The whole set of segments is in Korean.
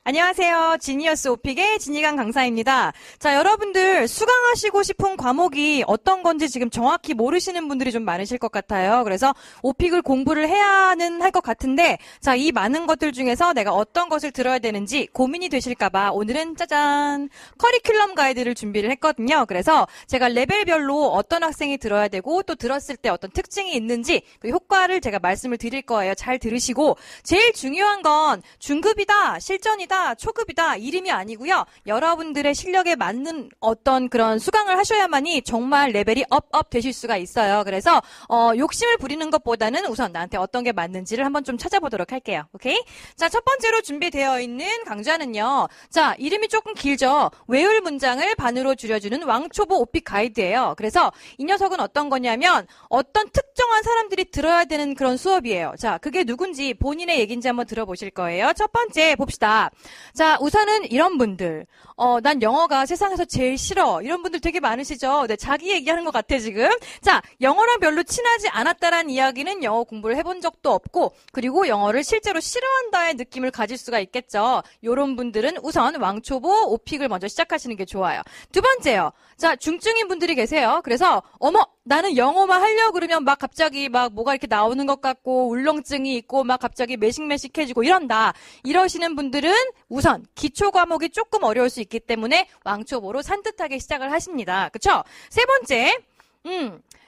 안녕하세요. 지니어스 오픽의 진희강 강사입니다. 자, 여러분들 수강하시고 싶은 과목이 어떤 건지 지금 정확히 모르시는 분들이 좀 많으실 것 같아요. 그래서 오픽을 공부를 해야는 할 것 같은데, 자, 이 많은 것들 중에서 내가 어떤 것을 들어야 되는지 고민이 되실까봐 오늘은 짜잔! 커리큘럼 가이드를 준비를 했거든요. 그래서 제가 레벨별로 어떤 학생이 들어야 되고 또 들었을 때 어떤 특징이 있는지 그 효과를 제가 말씀을 드릴 거예요. 잘 들으시고, 제일 중요한 건 중급이다, 실전이다, 초급이다 이름이 아니고요. 여러분들의 실력에 맞는 어떤 그런 수강을 하셔야만이 정말 레벨이 업 되실 수가 있어요. 그래서 욕심을 부리는 것보다는 우선 나한테 어떤 게 맞는지를 한번 좀 찾아보도록 할게요. 오케이? 자, 첫 번째로 준비되어 있는 강좌는요. 자, 이름이 조금 길죠. 외울 문장을 반으로 줄여주는 왕초보 오픽 가이드예요. 그래서 이 녀석은 어떤 거냐면 어떤 특정한 사람들이 들어야 되는 그런 수업이에요. 자, 그게 누군지 본인의 얘기인지 한번 들어보실 거예요. 첫 번째 봅시다. 자, 우선은 이런 분들. 난 영어가 세상에서 제일 싫어. 이런 분들 되게 많으시죠? 네, 자기 얘기하는 것 같아, 지금. 자, 영어랑 별로 친하지 않았다라는 이야기는 영어 공부를 해본 적도 없고, 그리고 영어를 실제로 싫어한다의 느낌을 가질 수가 있겠죠. 요런 분들은 우선 왕초보 오픽을 먼저 시작하시는 게 좋아요. 두 번째요. 자, 중증인 분들이 계세요. 그래서, 나는 영어만 하려고 그러면 막 갑자기 막 뭐가 이렇게 나오는 것 같고 울렁증이 있고 막 갑자기 매식매식해지고 이런다. 이러시는 분들은 우선 기초 과목이 조금 어려울 수 있기 때문에 왕초보로 산뜻하게 시작을 하십니다. 그쵸? 세 번째,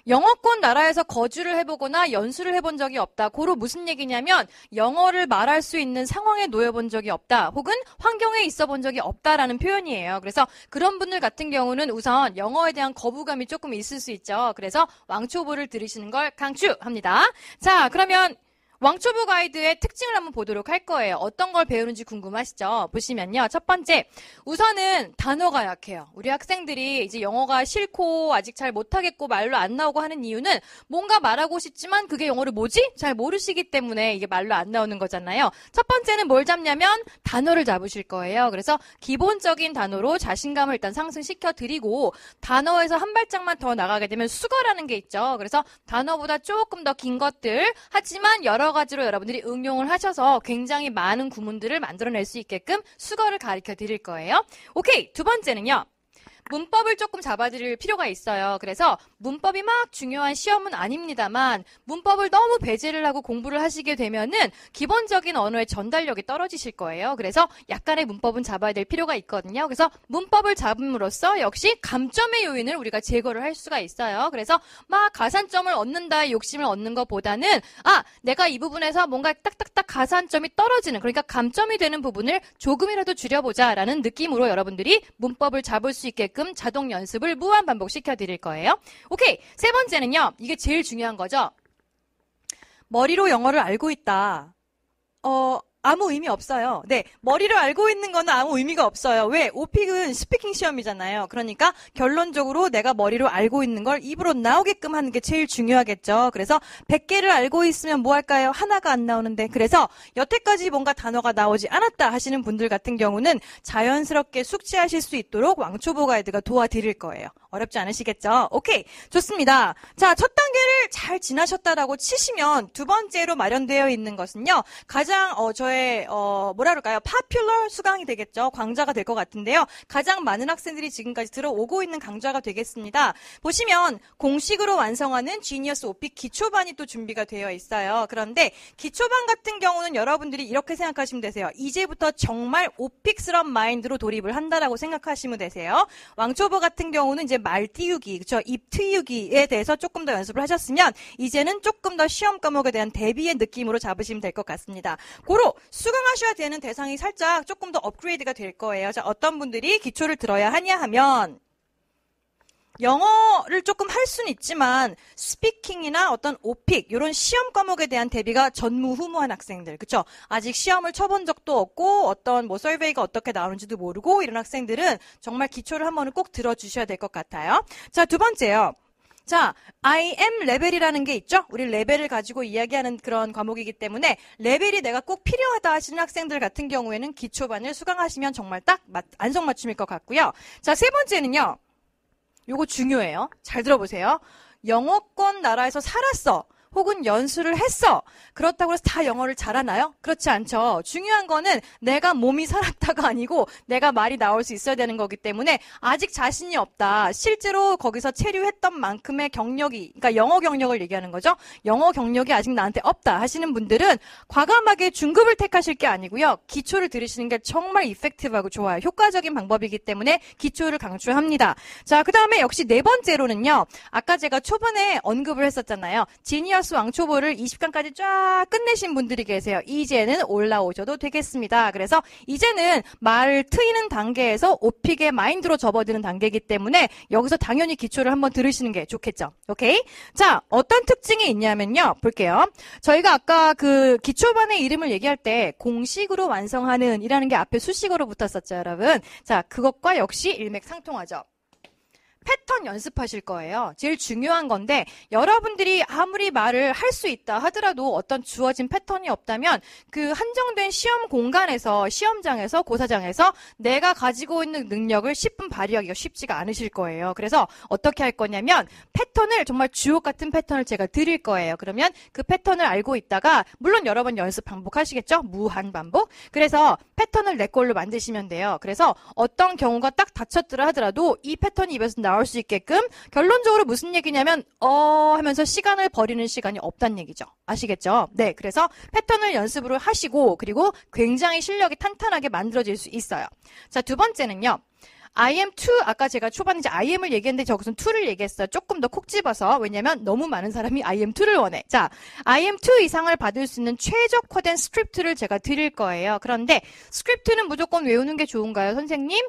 영어권 나라에서 거주를 해보거나 연수를 해본 적이 없다. 고로 무슨 얘기냐면 영어를 말할 수 있는 상황에 놓여본 적이 없다. 혹은 환경에 있어 본 적이 없다라는 표현이에요. 그래서 그런 분들 같은 경우는 우선 영어에 대한 거부감이 조금 있을 수 있죠. 그래서 왕초보를 들으시는 걸 강추합니다. 자, 그러면 왕초보 가이드의 특징을 한번 보도록 할 거예요. 어떤 걸 배우는지 궁금하시죠? 보시면요. 첫 번째, 우선은 단어가 약해요. 우리 학생들이 이제 영어가 싫고 아직 잘 못하겠고 말로 안 나오고 하는 이유는 뭔가 말하고 싶지만 그게 영어를 뭐지? 잘 모르시기 때문에 이게 말로 안 나오는 거잖아요. 첫 번째는 뭘 잡냐면 단어를 잡으실 거예요. 그래서 기본적인 단어로 자신감을 일단 상승시켜 드리고 단어에서 한 발짝만 더 나가게 되면 수거라는 게 있죠. 그래서 단어보다 조금 더 긴 것들 하지만 여러 가지로 여러분들이 응용을 하셔서 굉장히 많은 구문들을 만들어낼 수 있게끔 수거를 가르쳐 드릴 거예요. 오케이, 두 번째는요. 문법을 조금 잡아드릴 필요가 있어요. 그래서 문법이 막 중요한 시험은 아닙니다만 문법을 너무 배제를 하고 공부를 하시게 되면은 기본적인 언어의 전달력이 떨어지실 거예요. 그래서 약간의 문법은 잡아야 될 필요가 있거든요. 그래서 문법을 잡음으로써 역시 감점의 요인을 우리가 제거를 할 수가 있어요. 그래서 막 가산점을 얻는다의 욕심을 얻는 것보다는 내가 이 부분에서 뭔가 딱딱딱 가산점이 떨어지는 그러니까 감점이 되는 부분을 조금이라도 줄여보자라는 느낌으로 여러분들이 문법을 잡을 수 있게끔 자동 연습을 무한 반복시켜 드릴 거예요. 오케이. 세 번째는요. 이게 제일 중요한 거죠. 머리로 영어를 알고 있다. 아무 의미 없어요. 네, 머리로 알고 있는 거는 아무 의미가 없어요. 왜? 오픽은 스피킹 시험이잖아요. 그러니까 결론적으로 내가 머리로 알고 있는 걸 입으로 나오게끔 하는 게 제일 중요하겠죠. 그래서 100개를 알고 있으면 뭐 할까요? 하나가 안 나오는데. 그래서 여태까지 뭔가 단어가 나오지 않았다 하시는 분들 같은 경우는 자연스럽게 숙지하실 수 있도록 왕초보 가이드가 도와드릴 거예요. 어렵지 않으시겠죠? 오케이, 좋습니다. 자, 첫 단계를 잘 지나셨다라고 치시면 두 번째로 마련되어 있는 것은요. 가장 저의 파퓰러 수강이 되겠죠. 강좌가 될 것 같은데요. 가장 많은 학생들이 지금까지 들어오고 있는 강좌가 되겠습니다. 보시면 공식으로 완성하는 지니어스 오픽 기초반이 또 준비가 되어 있어요. 그런데 기초반 같은 경우는 여러분들이 이렇게 생각하시면 되세요. 이제부터 정말 오픽스러운 마인드로 돌입을 한다라고 생각하시면 되세요. 왕초보 같은 경우는 이제 말 띄우기, 그쵸? 입 트이우기에 대해서 조금 더 연습을 하셨으면 이제는 조금 더 시험 과목에 대한 대비의 느낌으로 잡으시면 될 것 같습니다. 고로 수강하셔야 되는 대상이 살짝 조금 더 업그레이드가 될 거예요. 자, 어떤 분들이 기초를 들어야 하냐 하면 영어를 조금 할 수는 있지만 스피킹이나 어떤 오픽 이런 시험 과목에 대한 대비가 전무후무한 학생들, 그쵸? 아직 시험을 쳐본 적도 없고 어떤 서베이가 어떻게 나오는지도 모르고 이런 학생들은 정말 기초를 한 번은 꼭 들어주셔야 될 것 같아요. 자, 두 번째요. 자, I am 레벨이라는 게 있죠? 우리 레벨을 가지고 이야기하는 그런 과목이기 때문에 레벨이 내가 꼭 필요하다 하시는 학생들 같은 경우에는 기초반을 수강하시면 정말 딱 안성맞춤일 것 같고요. 자, 세 번째는요. 요거 중요해요. 잘 들어보세요. 영어권 나라에서 살았어. 혹은 연수를 했어. 그렇다고 해서 다 영어를 잘하나요? 그렇지 않죠. 중요한 거는 내가 몸이 살았다가 아니고 내가 말이 나올 수 있어야 되는 거기 때문에 아직 자신이 없다. 실제로 거기서 체류했던 만큼의 경력이, 그러니까 영어 경력을 얘기하는 거죠. 영어 경력이 아직 나한테 없다 하시는 분들은 과감하게 중급을 택하실 게 아니고요. 기초를 들으시는 게 정말 이펙티브하고 좋아요. 효과적인 방법이기 때문에 기초를 강추합니다. 자, 그 다음에 역시 네 번째로는요. 아까 제가 초반에 언급을 했었잖아요. 지니어스 왕초보를 20강까지 쫙 끝내신 분들이 계세요. 이제는 올라오셔도 되겠습니다. 그래서 이제는 말을 트이는 단계에서 오픽의 마인드로 접어드는 단계이기 때문에 여기서 당연히 기초를 한번 들으시는 게 좋겠죠. 오케이? 자, 어떤 특징이 있냐면요. 볼게요. 저희가 아까 그 기초반의 이름을 얘기할 때 공식으로 완성하는 이라는 게 앞에 수식어로 붙었었죠, 여러분. 자, 그것과 역시 일맥상통하죠. 패턴 연습하실 거예요. 제일 중요한 건데 여러분들이 아무리 말을 할 수 있다 하더라도 어떤 주어진 패턴이 없다면 그 한정된 시험 공간에서 시험장에서 고사장에서 내가 가지고 있는 능력을 10분 발휘하기가 쉽지가 않으실 거예요. 그래서 어떻게 할 거냐면 패턴을 정말 주옥 같은 패턴을 제가 드릴 거예요. 그러면 그 패턴을 알고 있다가 물론 여러 번 연습 반복하시겠죠? 무한 반복. 그래서 패턴을 내 걸로 만드시면 돼요. 그래서 어떤 경우가 딱 닥쳤더라 하더라도 이 패턴이 입에서 나올 수 있게끔 결론적으로 무슨 얘기냐면 하면서 시간을 버리는 시간이 없다는 얘기죠. 아시겠죠? 네, 그래서 패턴을 연습을 하시고 그리고 굉장히 실력이 탄탄하게 만들어질 수 있어요. 자, 두 번째는요. I am 2, 아까 제가 초반에 이제 I am을 얘기했는데 저기서는 2를 얘기했어요. 조금 더 콕 집어서. 왜냐면 너무 많은 사람이 I am 2를 원해. 자, I am 2 이상을 받을 수 있는 최적화된 스크립트를 제가 드릴 거예요. 그런데 스크립트는 무조건 외우는 게 좋은가요, 선생님?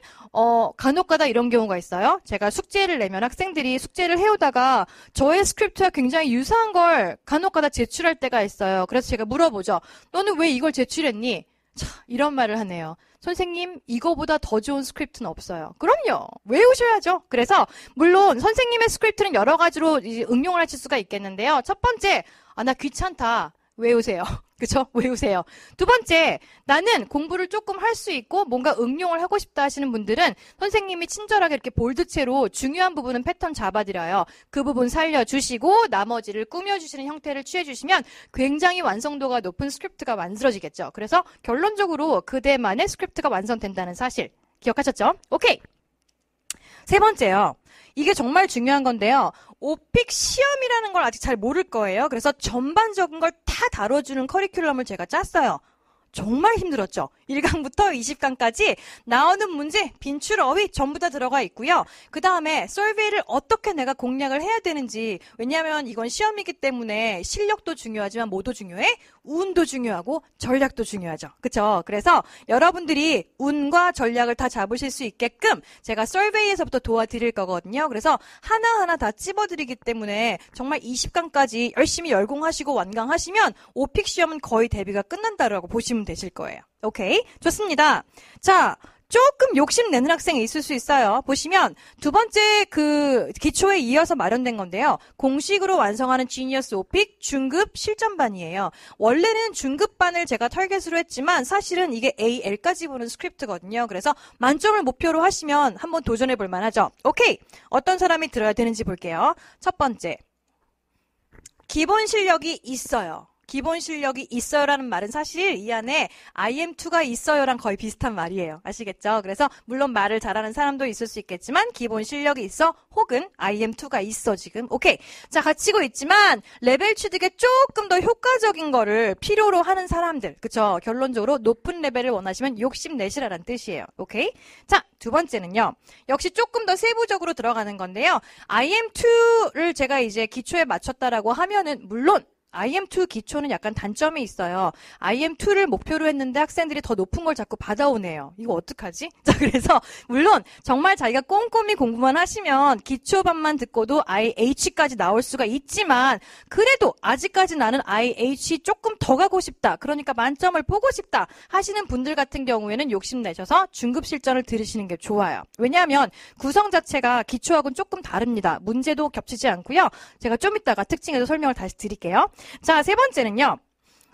간혹가다 이런 경우가 있어요. 제가 숙제를 내면 학생들이 숙제를 해오다가 저의 스크립트와 굉장히 유사한 걸 간혹가다 제출할 때가 있어요. 그래서 제가 물어보죠. 너는 왜 이걸 제출했니? 자, 이런 말을 하네요. 선생님, 이거보다 더 좋은 스크립트는 없어요. 그럼요. 외우셔야죠. 그래서 물론 선생님의 스크립트는 여러 가지로 이제 응용을 하실 수가 있겠는데요. 첫 번째, 나 귀찮다. 외우세요. 그쵸? 외우세요. 두 번째, 나는 공부를 조금 할 수 있고 뭔가 응용을 하고 싶다 하시는 분들은 선생님이 친절하게 이렇게 볼드체로 중요한 부분은 패턴 잡아드려요. 그 부분 살려주시고 나머지를 꾸며주시는 형태를 취해주시면 굉장히 완성도가 높은 스크립트가 만들어지겠죠. 그래서 결론적으로 그대만의 스크립트가 완성된다는 사실 기억하셨죠? 오케이. 세 번째요. 이게 정말 중요한 건데요. 오픽 시험이라는 걸 아직 잘 모를 거예요. 그래서 전반적인 걸 다 다뤄주는 커리큘럼을 제가 짰어요. 정말 힘들었죠. 1강부터 20강까지 나오는 문제, 빈출, 어휘 전부 다 들어가 있고요. 그 다음에 서베이를 어떻게 내가 공략을 해야 되는지, 왜냐하면 이건 시험이기 때문에 실력도 중요하지만 뭐도 중요해? 운도 중요하고 전략도 중요하죠. 그쵸? 그래서 여러분들이 운과 전략을 다 잡으실 수 있게끔 제가 서베이에서부터 도와드릴 거거든요. 그래서 하나하나 다 찝어드리기 때문에 정말 20강까지 열심히 열공하시고 완강하시면 오픽 시험은 거의 대비가 끝난다라고 보시면 되실 거예요. 오케이? 좋습니다. 자, 조금 욕심내는 학생이 있을 수 있어요. 보시면 두 번째 그 기초에 이어서 마련된 건데요. 공식으로 완성하는 지니어스 오픽 중급 실전반이에요. 원래는 중급반을 제가 타겟으로 했지만 사실은 이게 AL까지 보는 스크립트거든요. 그래서 만점을 목표로 하시면 한번 도전해 볼 만하죠. 오케이. 어떤 사람이 들어야 되는지 볼게요. 첫 번째. 기본 실력이 있어요. 기본 실력이 있어요라는 말은 사실 이 안에 IM2가 있어요랑 거의 비슷한 말이에요. 아시겠죠? 그래서 물론 말을 잘하는 사람도 있을 수 있겠지만 기본 실력이 있어 혹은 IM2가 있어 지금. 오케이. 자, 갖추고 있지만 레벨 취득에 조금 더 효과적인 거를 필요로 하는 사람들. 그쵸? 결론적으로 높은 레벨을 원하시면 욕심내시라는 뜻이에요. 오케이? 자, 두 번째는요. 역시 조금 더 세부적으로 들어가는 건데요. IM2를 제가 이제 기초에 맞췄다라고 하면은 물론 IM2 기초는 약간 단점이 있어요. IM2를 목표로 했는데 학생들이 더 높은 걸 자꾸 받아오네요. 이거 어떡하지? 자, 그래서 물론 정말 자기가 꼼꼼히 공부만 하시면 기초반만 듣고도 IH까지 나올 수가 있지만 그래도 아직까지 나는 IH 조금 더 가고 싶다. 그러니까 만점을 보고 싶다 하시는 분들 같은 경우에는 욕심내셔서 중급 실전을 들으시는 게 좋아요. 왜냐하면 구성 자체가 기초하고는 조금 다릅니다. 문제도 겹치지 않고요. 제가 좀 이따가 특징에도 설명을 다시 드릴게요. 자, 세 번째는요.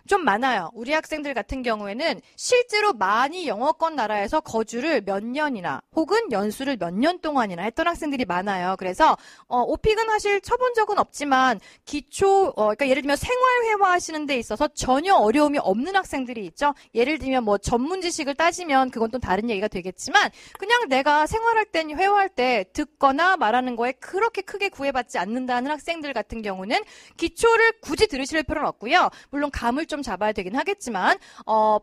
좀 많아요. 우리 학생들 같은 경우에는 실제로 많이 영어권 나라에서 거주를 몇 년이나 혹은 연수를 몇 년 동안이나 했던 학생들이 많아요. 그래서 오픽은 사실 쳐본 적은 없지만 기초 그러니까 예를 들면 생활회화 하시는 데 있어서 전혀 어려움이 없는 학생들이 있죠. 예를 들면 뭐 전문 지식을 따지면 그건 또 다른 얘기가 되겠지만 그냥 내가 생활할 때 회화할 때 듣거나 말하는 거에 그렇게 크게 구애받지 않는다는 학생들 같은 경우는 기초를 굳이 들으실 필요는 없고요. 물론 감을 좀 잡아야 되긴 하겠지만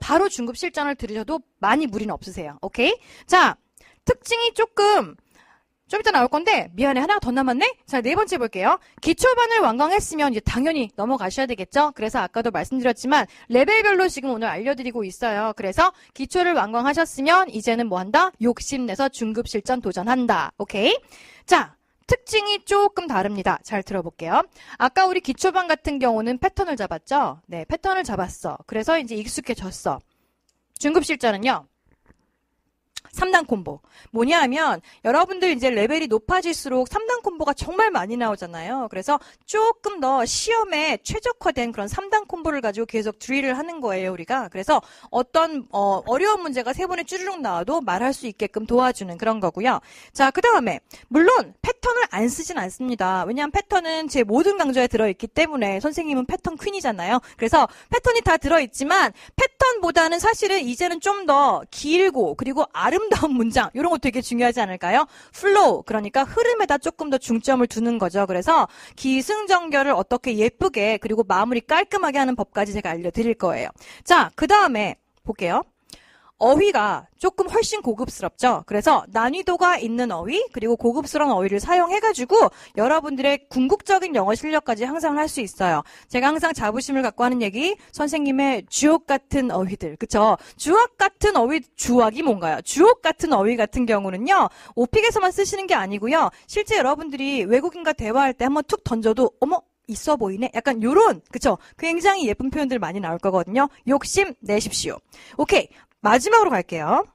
바로 중급 실전을 들으셔도 많이 무리는 없으세요. 오케이? 자, 특징이 좀 이따 나올 건데 미안해 하나가 더 남았네? 자, 네 번째 볼게요. 기초반을 완강했으면 이제 당연히 넘어가셔야 되겠죠? 그래서 아까도 말씀드렸지만 레벨별로 지금 오늘 알려드리고 있어요. 그래서 기초를 완강하셨으면 이제는 뭐 한다? 욕심내서 중급 실전 도전한다. 오케이? 자, 특징이 조금 다릅니다. 잘 들어볼게요. 아까 우리 기초반 같은 경우는 패턴을 잡았죠? 네, 패턴을 잡았어. 그래서 이제 익숙해졌어. 중급 실전은요. 3단 콤보. 뭐냐 하면 여러분들 이제 레벨이 높아질수록 3단 콤보가 정말 많이 나오잖아요. 그래서 조금 더 시험에 최적화된 그런 3단 콤보를 가지고 계속 드릴을 하는 거예요, 우리가. 그래서 어떤 어려운 문제가 세 번에 쭈르륵 나와도 말할 수 있게끔 도와주는 그런 거고요. 자, 그다음에 물론 패턴을 안 쓰진 않습니다. 왜냐하면 패턴은 제 모든 강좌에 들어있기 때문에 선생님은 패턴 퀸이잖아요. 그래서 패턴이 다 들어있지만 패턴보다는 사실은 이제는 좀 더 길고 그리고 아름다운 문장 이런 거 되게 중요하지 않을까요? 플로우 그러니까 흐름에다 조금 더 중점을 두는 거죠. 그래서 기승전결을 어떻게 예쁘게 그리고 마무리 깔끔하게 하는 법까지 제가 알려드릴 거예요. 자, 그 다음에 볼게요. 어휘가 조금 훨씬 고급스럽죠. 그래서 난이도가 있는 어휘 그리고 고급스러운 어휘를 사용해가지고 여러분들의 궁극적인 영어 실력까지 향상을 할 수 있어요. 제가 항상 자부심을 갖고 하는 얘기 선생님의 주옥 같은 어휘들 그쵸? 주옥 같은 어휘 주옥이 뭔가요? 주옥 같은 어휘 같은 경우는요. 오픽에서만 쓰시는 게 아니고요. 실제 여러분들이 외국인과 대화할 때 한번 툭 던져도 어머 있어 보이네? 약간 요런 그쵸? 굉장히 예쁜 표현들 많이 나올 거거든요. 욕심 내십시오. 오케이. 마지막으로 갈게요.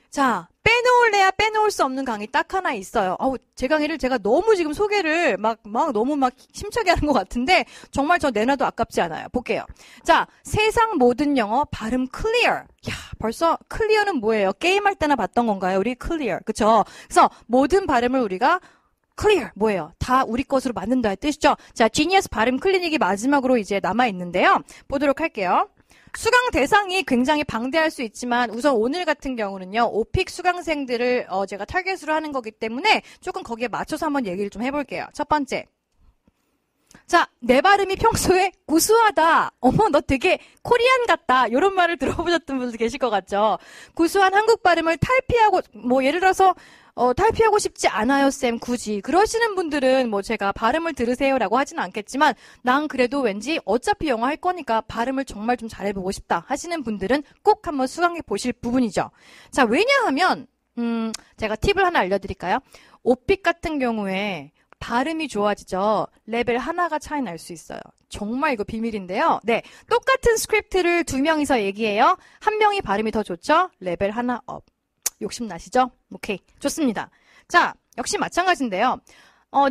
자, 빼놓을래야 빼놓을 수 없는 강의 딱 하나 있어요. 제 강의를 제가 너무 지금 소개를 너무 힘차게 하는 것 같은데 정말 저 내놔도 아깝지 않아요. 볼게요. 자, 세상 모든 영어 발음 클리어. 야, 벌써 클리어는 뭐예요? 게임할 때나 봤던 건가요? 우리 클리어. 그쵸? 그래서 모든 발음을 우리가 클리어 뭐예요? 다 우리 것으로 만든다의 뜻이죠. 자, 지니어스 발음 클리닉이 마지막으로 이제 남아있는데요. 보도록 할게요. 수강 대상이 굉장히 방대할 수 있지만 우선 오늘 같은 경우는요. 오픽 수강생들을 제가 타겟으로 하는 거기 때문에 조금 거기에 맞춰서 한번 얘기를 좀 해볼게요. 첫 번째. 자, 내 발음이 평소에 구수하다. 어머, 너 되게 코리안 같다. 이런 말을 들어보셨던 분들 계실 것 같죠? 구수한 한국 발음을 탈피하고 예를 들어서 탈피하고 싶지 않아요, 쌤, 굳이. 그러시는 분들은 제가 발음을 들으세요라고 하지는 않겠지만 난 그래도 왠지 어차피 영어 할 거니까 발음을 정말 좀 잘해보고 싶다 하시는 분들은 꼭 한번 수강해 보실 부분이죠. 자, 왜냐하면 제가 팁을 하나 알려드릴까요? 오픽 같은 경우에 발음이 좋아지죠. 레벨 하나가 차이 날 수 있어요. 정말 이거 비밀인데요. 네, 똑같은 스크립트를 2명이서 얘기해요. 한 명이 발음이 더 좋죠? 레벨 하나 업. 욕심나시죠? 오케이. 좋습니다. 자, 역시 마찬가지인데요.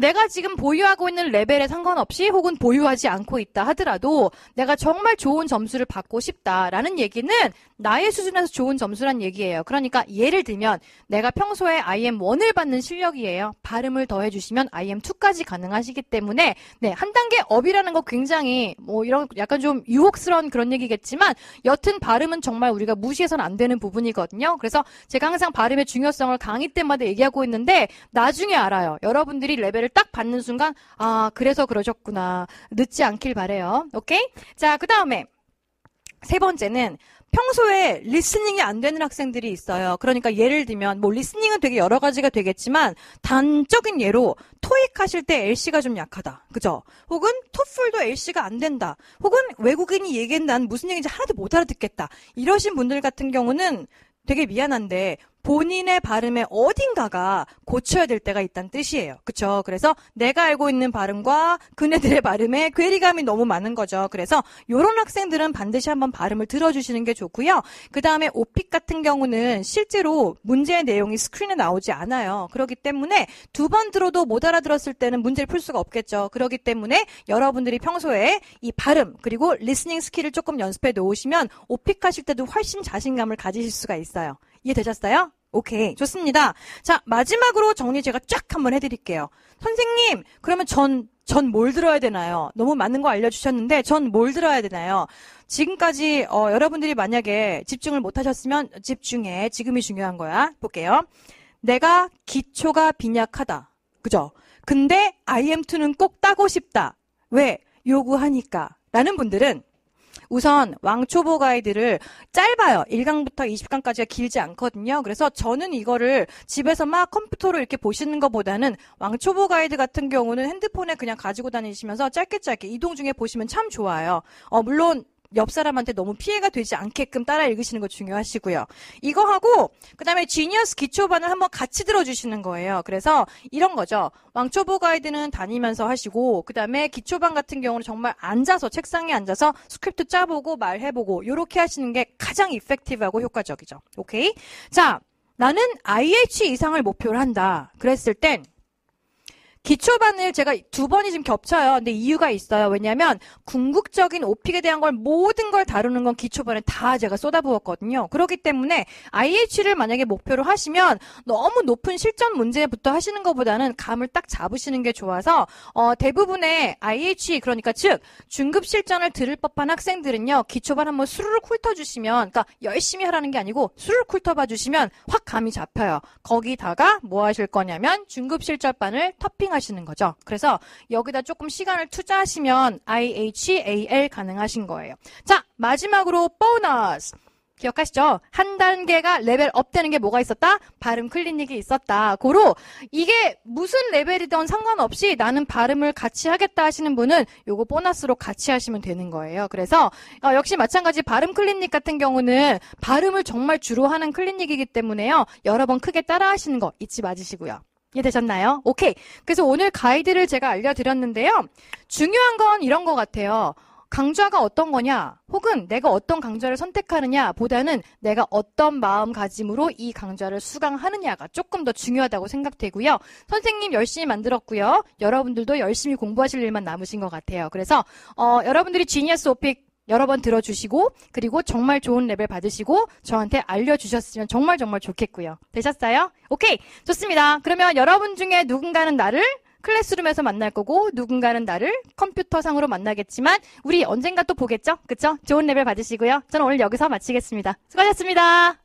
내가 지금 보유하고 있는 레벨에 상관없이 혹은 보유하지 않고 있다 하더라도 내가 정말 좋은 점수를 받고 싶다라는 얘기는 나의 수준에서 좋은 점수란 얘기예요. 그러니까 예를 들면 내가 평소에 IM1을 받는 실력이에요. 발음을 더해주시면 IM2까지 가능하시기 때문에 네, 한 단계 업이라는 거 굉장히 이런 약간 좀 유혹스러운 그런 얘기겠지만 여튼 발음은 정말 우리가 무시해서는 안 되는 부분이거든요. 그래서 제가 항상 발음의 중요성을 강의 때마다 얘기하고 있는데 나중에 알아요. 여러분들이 레벨을 딱 받는 순간 그래서 그러셨구나. 늦지 않길 바래요. 오케이? 자, 그 다음에 세 번째는 평소에 리스닝이 안 되는 학생들이 있어요. 그러니까 예를 들면 리스닝은 되게 여러 가지가 되겠지만 단적인 예로 토익 하실 때 LC가 좀 약하다. 그죠? 혹은 토플도 LC가 안 된다. 혹은 외국인이 얘기한 난 무슨 얘기인지 하나도 못 알아듣겠다. 이러신 분들 같은 경우는 되게 미안한데 본인의 발음의 어딘가가 고쳐야 될 때가 있다는 뜻이에요. 그쵸? 그래서 내가 알고 있는 발음과 그네들의 발음에 괴리감이 너무 많은 거죠. 그래서 요런 학생들은 반드시 한번 발음을 들어주시는 게 좋고요. 그 다음에 오픽 같은 경우는 실제로 문제의 내용이 스크린에 나오지 않아요. 그렇기 때문에 두 번 들어도 못 알아들었을 때는 문제를 풀 수가 없겠죠. 그렇기 때문에 여러분들이 평소에 이 발음 그리고 리스닝 스킬을 조금 연습해 놓으시면 오픽 하실 때도 훨씬 자신감을 가지실 수가 있어요. 이해되셨어요? 오케이. 좋습니다. 자, 마지막으로 정리 제가 쫙 한번 해드릴게요. 선생님, 그러면 전 뭘 들어야 되나요? 너무 많은 거 알려주셨는데 전 뭘 들어야 되나요? 지금까지 여러분들이 만약에 집중을 못 하셨으면 집중해. 지금이 중요한 거야. 볼게요. 내가 기초가 빈약하다. 그죠? 근데 IM2는 꼭 따고 싶다. 왜? 요구하니까. 라는 분들은 우선 왕초보 가이드를 짧아요. 1강부터 20강까지가 길지 않거든요. 그래서 저는 이거를 집에서 막 컴퓨터로 이렇게 보시는 것보다는 왕초보 가이드 같은 경우는 핸드폰에 그냥 가지고 다니시면서 짧게 이동 중에 보시면 참 좋아요. 물론 옆 사람한테 너무 피해가 되지 않게끔 따라 읽으시는 거 중요하시고요. 이거 하고 그다음에 지니어스 기초반을 한번 같이 들어주시는 거예요. 그래서 이런 거죠. 왕초보 가이드는 다니면서 하시고 그다음에 기초반 같은 경우는 정말 앉아서 책상에 앉아서 스크립트 짜보고 말해보고 이렇게 하시는 게 가장 이펙티브하고 효과적이죠. 오케이? 자, 나는 IH 이상을 목표로 한다. 그랬을 땐 기초반을 제가 두 번이 지금 겹쳐요. 근데 이유가 있어요. 왜냐하면 궁극적인 오픽에 대한 걸 모든 걸 다루는 건 기초반에 다 제가 쏟아부었거든요. 그렇기 때문에 IH를 만약에 목표로 하시면 너무 높은 실전 문제부터 하시는 것보다는 감을 딱 잡으시는 게 좋아서 대부분의 IH 그러니까 즉 중급 실전을 들을 법한 학생들은요. 기초반 한번 수르륵 훑어주시면 그러니까 열심히 하라는 게 아니고 수르륵 훑어봐 주시면 확 감이 잡혀요. 거기다가 뭐 하실 거냐면 중급 실전반을 터핑 하시는 거죠. 그래서 여기다 조금 시간을 투자하시면 IHAL 가능하신 거예요. 자, 마지막으로 보너스. 기억하시죠? 한 단계가 레벨 업 되는 게 뭐가 있었다? 발음 클리닉이 있었다. 고로 이게 무슨 레벨이든 상관없이 나는 발음을 같이 하겠다 하시는 분은 요거 보너스로 같이 하시면 되는 거예요. 그래서 역시 마찬가지 발음 클리닉 같은 경우는 발음을 정말 주로 하는 클리닉이기 때문에요. 여러 번 크게 따라 하시는 거 잊지 마시고요. 이해되셨나요? 오케이. 그래서 오늘 가이드를 제가 알려드렸는데요. 중요한 건 이런 것 같아요. 강좌가 어떤 거냐 혹은 내가 어떤 강좌를 선택하느냐 보다는 내가 어떤 마음가짐으로 이 강좌를 수강하느냐가 조금 더 중요하다고 생각되고요. 선생님 열심히 만들었고요. 여러분들도 열심히 공부하실 일만 남으신 것 같아요. 그래서 여러분들이 지니어스 오픽 여러 번 들어주시고 그리고 정말 좋은 레벨 받으시고 저한테 알려주셨으면 정말 좋겠고요. 되셨어요? 오케이. 좋습니다. 그러면 여러분 중에 누군가는 나를 클래스룸에서 만날 거고 누군가는 나를 컴퓨터상으로 만나겠지만 우리 언젠가 또 보겠죠? 그쵸? 좋은 레벨 받으시고요. 저는 오늘 여기서 마치겠습니다. 수고하셨습니다.